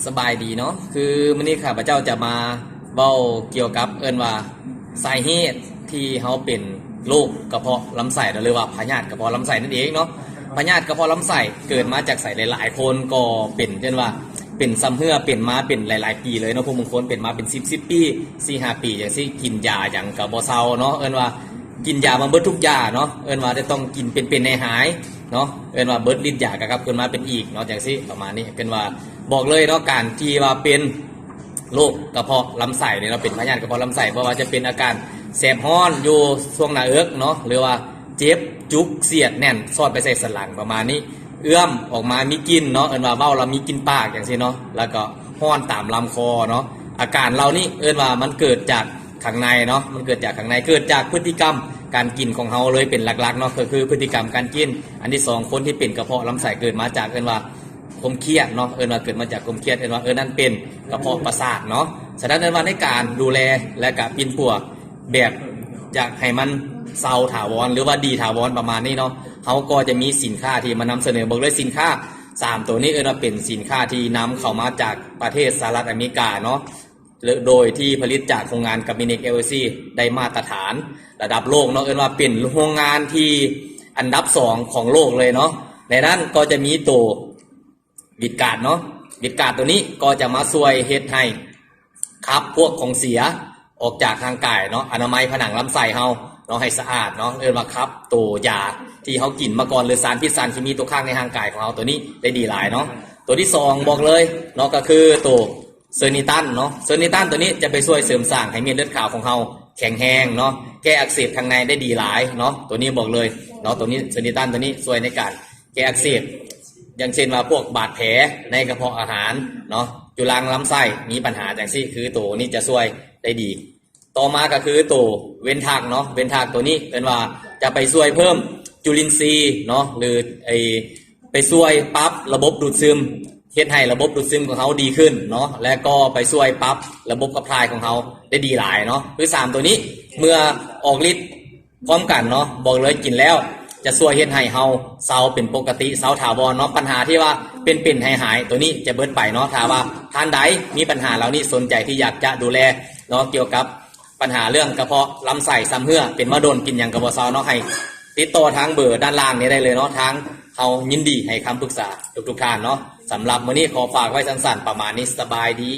สบายดีเนาะคือมื้อนี้ข้าพเจ้าจะมาเว้าเกี่ยวกับว่าสาเหตุที่เฮาเป็นโรคกระเพาะลำไส้หรือว่าพยาธิกระเพาะลำไส้นั่นเองเนาะพยาธิกระเพาะลำไส้เกิดมาจากไส้หลายๆคนก็เป็นเช่นว่าเป็นซ้ำเหื่อเป็นมาเป็นหลายๆปีเลยเนาะผู้บางคนเป็นมาเป็น10ปี4-5ปีจังซี่กินยาหยังก็บ่เซาเนาะว่ากินยามาเบิดทุกยาเนาะว่าจะต้องกินเป็นให้หายเนาะว่าเบิดฤทธิ์ยาก็ครับเกินมาเป็นอีกเนาะจังซี่ประมาณนี้ว่าบอกเลยเนาะการที่ว่าเป็นโรคกระเพาะลำไส้เนี่ยเราเป็นพยาธิกระเพาะลำไส้เพราะว่าจะเป็นอาการแสบร้อนอยู่ช่วงหน้าอกเนาะหรือว่าเจ็บจุกเสียดแน่นซอดไปใส่สันหลังประมาณนี้เอื้อมออกมามีกลิ่นเนาะว่าเบ้าเรามีกลิ่นปากอย่างซี่เนาะแล้วก็ห้อนตามลำคอเนาะอาการเรานี่ว่ามันเกิดจากข้างในเนาะมันเกิดจากข้างในเกิดจากพฤติกรรมการกินของเฮาเลยเป็นหลักๆเนาะก็คือพฤติกรรมการกินอันที่2คนที่เป็นกระเพาะลำไส้เกิดมาจากว่าความเครียดเนาะว่าเกิดมาจากความเครียดว่านั่นเป็นกระเพาะประสาทเนาะฉะนั้นว่าในการดูแลและก็ปินปัวแบบอยากให้มันเซาถาวรหรือว่าดีถาวรประมาณนี้เนาะเขาก็จะมีสินค้าที่มานำเสนอบอกเลยสินค้า3ตัวนี้ว่าเป็นสินค้าที่นำเข้ามาจากประเทศสหรัฐอเมริกาเนาะโดยที่ผลิตจากโรงงานกัมมิเนก LLC ได้มาตรฐานระดับโลกเนาะว่าเป็นโรงงานที่อันดับ2ของโลกเลยเนาะในนั้นก็จะมีตัววิดการ์ดเนาะวิดการ์ดตัวนี้ก็จะมาช่วยเฮ็ดให้ครับพวกของเสียออกจากทางกายเนาะอนามัยผนังลำไส้เฮาเนาะให้สะอาดเนาะว่าครับตัวยาที่เฮากินมาก่อนหรือสารพิษสารเคมีตัวข้างในทางกายของเฮาตัวนี้ได้ดีหลายเนาะตัวที่2บอกเลยเนาะก็คือตัวเซอร์นิตันเนาะเซอร์นิตันตัวนี้จะไปช่วยเสริมสร้างให้เม็ดเลือดขาวของเฮาแข็งแรงเนาะแก้อักเสบทางในได้ดีหลายเนาะตัวนี้บอกเลยเนาะตัวนี้เซอร์นิตันตัวนี้ช่วยในการแก้อักเสบอย่างเช่นว่าพวกบาดแผลในกระเพาะอาหารเนาะจุลางลำไส้มีปัญหาอย่างซี่คือตัวนี้จะช่วยได้ดีต่อมาก็คือตัวเว้นทางเนาะเว้นทางตัวนี้เป็นว่าจะไปช่วยเพิ่มจุลินทรีย์เนาะหรือไปช่วยปรับระบบดูดซึมเฮ็ดให้ระบบดูดซึมของเขาดีขึ้นเนาะและก็ไปช่วยปรับระบบขับถ่ายของเขาได้ดีหลายเนาะคือ3ตัวนี้เมื่อออกฤทธิ์พร้อมกันเนาะบอกเลยกินแล้วจะช่วยเฮ็ดให้เฮาเซาเป็นปกติเซาถาวรเนาะปัญหาที่ว่าเป็นให้หายตัวนี้จะเบิดไปเนาะถ้าว่าท่านใดมีปัญหาเหล่านี้สนใจที่อยากจะดูแลเนาะเกี่ยวกับปัญหาเรื่องกระเพาะลำไส้ซ้ำเหื่อเป็นมะโดนกินอย่างกระเพาะเซาเนาะให้ติดต่อทางเบอร์ด้านล่างนี้ได้เลยเนาะทางเฮายินดีให้คำปรึกษาทุกท่านเนาะสำหรับมื้อนี้ขอฝากไว้สั้นๆประมาณนี้สบายดี